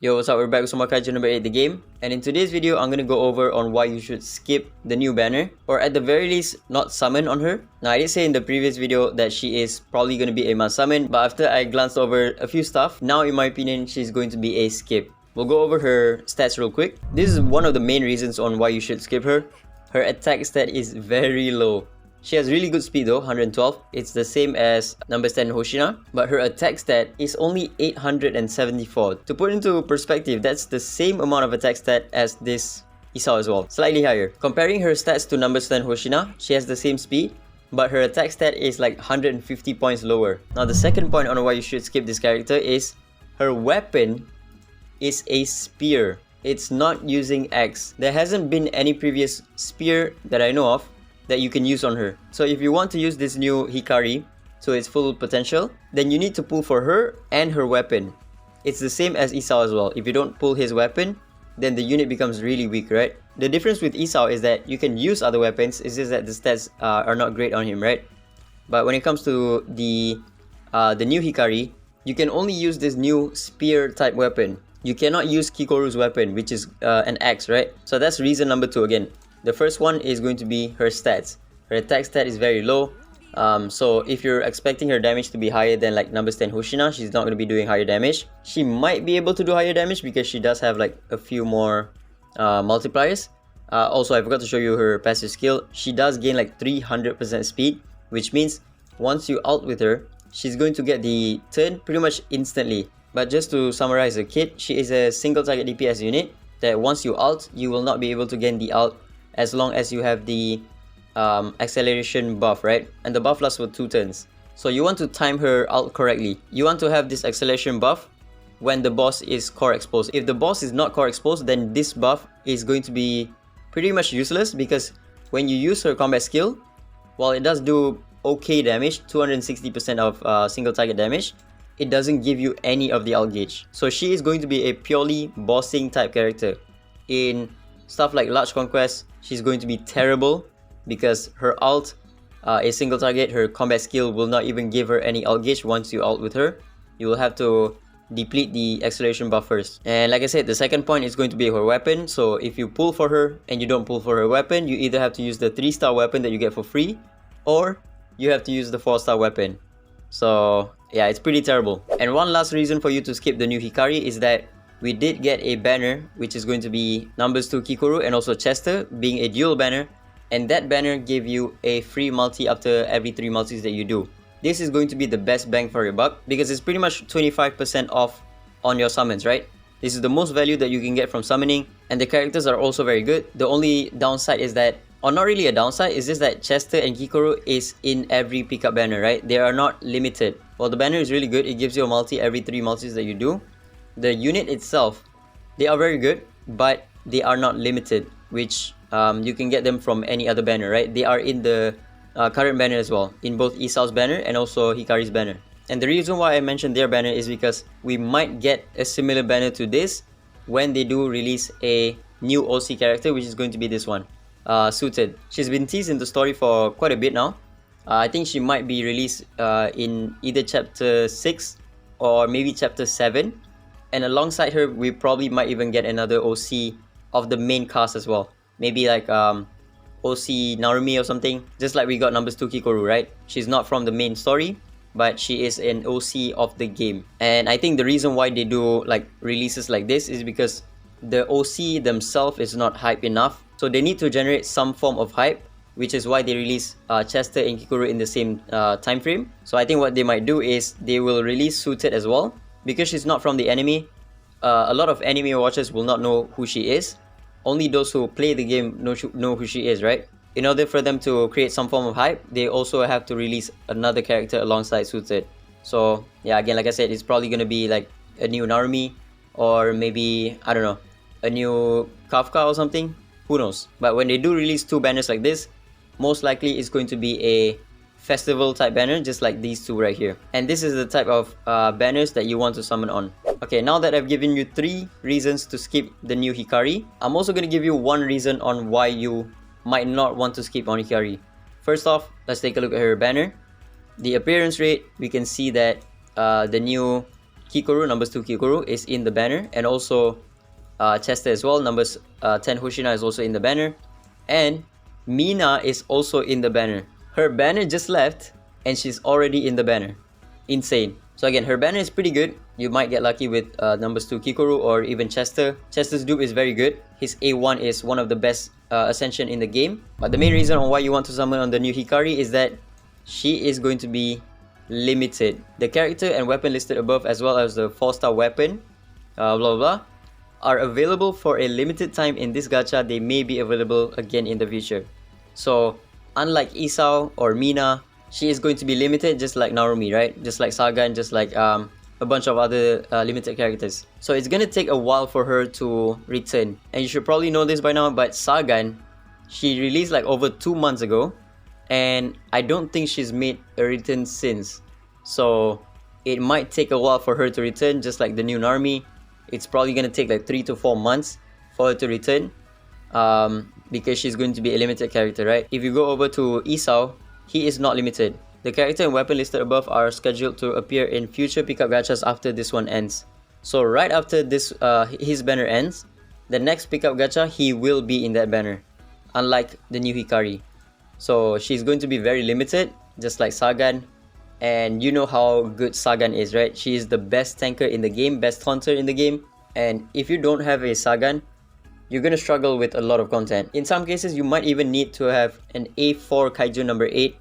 Yo, what's up? We're back with some more Kaiju number 8, the game. And in today's video, I'm gonna go over on why you should skip the new banner, or at the very least, not summon on her. Now, I did say in the previous video that she is probably gonna be a must summon, but after I glanced over a few stuff, now in my opinion, she's going to be a skip. We'll go over her stats real quick. This is one of the main reasons on why you should skip her. Her attack stat is very low. She has really good speed though, 112. It's the same as number 10 Hoshina, but her attack stat is only 874. To put into perspective, that's the same amount of attack stat as this Isao as well, slightly higher. Comparing her stats to number 10 Hoshina, she has the same speed, but her attack stat is like 150 points lower. Now the second point on why you should skip this character is her weapon is a spear. It's not using X. There hasn't been any previous spear that I know of that you can use on her. So if you want to use this new Hikari to its full potential, then you need to pull for her and her weapon. It's the same as Isao as well. If you don't pull his weapon, then the unit becomes really weak, right? The difference with Isao is that you can use other weapons, it's just that the stats are not great on him, right? But when it comes to the new Hikari, you can only use this new spear type weapon. You cannot use Kikoru's weapon, which is an axe, right? So that's reason number 2 again. The first one is going to be her stats. Her attack stat is very low. So if you're expecting her damage to be higher than like number 10 Hoshina, she's not going to be doing higher damage. She might be able to do higher damage because she does have like a few more multipliers. Also, I forgot to show you her passive skill. She does gain like 300% speed, which means once you ult with her, she's going to get the turn pretty much instantly. But just to summarize her kit, she is a single target DPS unit that once you ult, you will not be able to gain the ult as long as you have the acceleration buff, right? And the buff lasts for 2 turns. So you want to time her ult correctly. You want to have this acceleration buff when the boss is core exposed. If the boss is not core exposed, then this buff is going to be pretty much useless, because when you use her combat skill, while it does do okay damage, 260% of single target damage, it doesn't give you any of the ult gauge. So she is going to be a purely bossing type character. In stuff like Large Conquest, she's going to be terrible because her ult is single target. Her combat skill will not even give her any ult gauge once you ult with her. You will have to deplete the acceleration buff first. And like I said, the second point is going to be her weapon. So if you pull for her and you don't pull for her weapon, you either have to use the 3-star weapon that you get for free, or you have to use the 4-star weapon. So yeah, it's pretty terrible. And one last reason for you to skip the new Hikari is that we did get a banner which is going to be numbers 2 Kikoru and also Chester, being a dual banner, and that banner gave you a free multi after every 3 multis that you do. This is going to be the best bang for your buck because it's pretty much 25% off on your summons, right? This is the most value that you can get from summoning, and the characters are also very good. The only downside is that, or not really a downside, it's just that Chester and Kikoru is in every pickup banner, right? They are not limited. Well, the banner is really good. It gives you a multi every 3 multis that you do. The unit itself, they are very good, but they are not limited, which you can get them from any other banner, right? They are in the current banner as well, in both Isao's banner and also Hikari's banner. And the reason why I mentioned their banner is because we might get a similar banner to this when they do release a new OC character, which is going to be this one, Suited. She's been teased in the story for quite a bit now. I think she might be released in either chapter 6 or maybe chapter 7. And alongside her, we probably might even get another OC of the main cast as well. Maybe like OC Narumi or something. Just like we got numbers 2 Kikoru, right? She's not from the main story, but she is an OC of the game. And I think the reason why they do like releases like this is because the OC themselves is not hype enough. So they need to generate some form of hype, which is why they release Chester and Kikoru in the same time frame. So I think what they might do is they will release Suited as well. Because she's not from the anime, a lot of anime watchers will not know who she is. Only those who play the game know who she is, right? In order for them to create some form of hype, they also have to release another character alongside Suited. So yeah, again, like I said, it's probably going to be like a new Narumi, or maybe, I don't know, a new Kafka or something. Who knows? But when they do release 2 banners like this, most likely it's going to be a festival type banner, just like these 2 right here. And this is the type of banners that you want to summon on. Okay, now that I've given you 3 reasons to skip the new Hikari, I'm also going to give you 1 reason on why you might not want to skip on Hikari. First off, let's take a look at her banner. The appearance rate, we can see that the new Kikoru, numbers 2 Kikoru, is in the banner, and also Chester as well, numbers 10 Hoshina is also in the banner, and Mina is also in the banner. Her banner just left, and she's already in the banner. Insane. So again, her banner is pretty good. You might get lucky with numbers 2 Kikoru or even Chester. Chester's dupe is very good. His A1 is one of the best ascension in the game. But the main reason on why you want to summon on the new Hikari is that she is going to be limited. The character and weapon listed above, as well as the 4-star weapon, blah blah, are available for a limited time in this gacha. They may be available again in the future. So unlike Isao or Mina, she is going to be limited just like Narumi, right? Just like Sagan, just like a bunch of other limited characters. So it's gonna take a while for her to return. And you should probably know this by now, but Sagan, she released like over 2 months ago, and I don't think she's made a return since. So it might take a while for her to return, just like the new Narumi. It's probably gonna take like 3 to 4 months for her to return, because she's going to be a limited character, right? If you go over to Isao, he is not limited. The character and weapon listed above are scheduled to appear in future pickup gachas after this one ends. So right after this, his banner ends, the next pickup gacha, he will be in that banner, unlike the new Hikari. So she's going to be very limited, just like Sagan. And you know how good Sagan is, right? She is the best tanker in the game, best hunter in the game. And if you don't have a Sagan, you're gonna struggle with a lot of content. In some cases, you might even need to have an A4 Kaiju number 8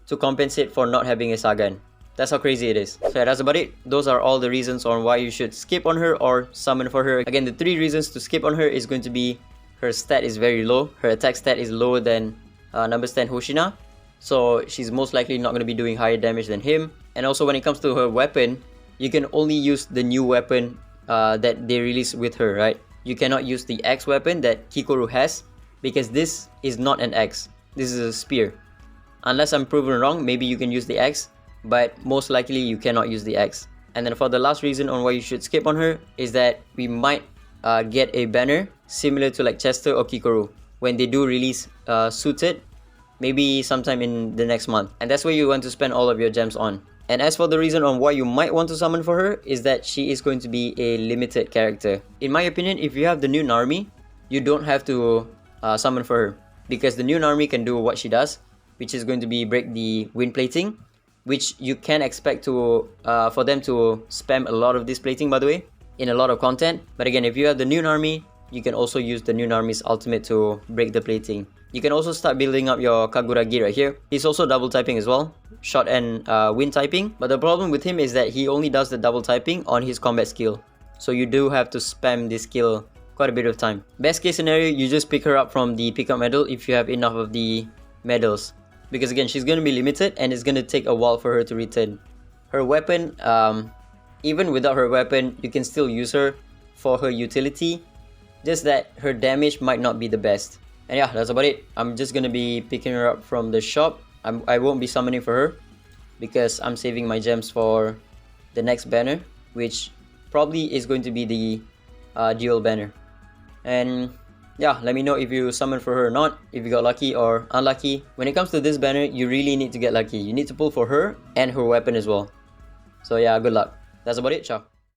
to compensate for not having a Sagan. That's how crazy it is. So yeah, that's about it. Those are all the reasons on why you should skip on her or summon for her. Again, the 3 reasons to skip on her is going to be her stat is very low. Her attack stat is lower than numbers 10 Hoshina. So she's most likely not going to be doing higher damage than him. And also when it comes to her weapon, you can only use the new weapon that they released with her, right? You cannot use the X weapon that Kikoru has, because this is not an X. This is a spear. Unless I'm proven wrong, maybe you can use the X, but most likely you cannot use the X. And then for the last reason on why you should skip on her is that we might get a banner similar to like Chester or Kikoru when they do release suited, maybe sometime in the next month. And that's where you want to spend all of your gems on. And as for the reason on why you might want to summon for her is that she is going to be a limited character. In my opinion, if you have the new Narumi, you don't have to summon for her, because the new Narumi can do what she does, which is going to be break the wind plating, which you can expect to for them to spam a lot of this plating, by the way, in a lot of content. But again, if you have the new Narumi, you can also use the new Narumi's ultimate to break the plating. You can also start building up your Kaguragi right here. He's also double typing as well, shot and wind typing. But the problem with him is that he only does the double typing on his combat skill. So you do have to spam this skill quite a bit of time. Best case scenario, you just pick her up from the pickup medal if you have enough of the medals. Because again, she's going to be limited and it's going to take a while for her to return. Her weapon, even without her weapon, you can still use her for her utility. Just that her damage might not be the best. And yeah, that's about it. I'm just going to be picking her up from the shop. I won't be summoning for her because I'm saving my gems for the next banner, which probably is going to be the dual banner. And yeah, let me know if you summon for her or not, if you got lucky or unlucky. When it comes to this banner, you really need to get lucky. You need to pull for her and her weapon as well. So yeah, good luck. That's about it. Ciao.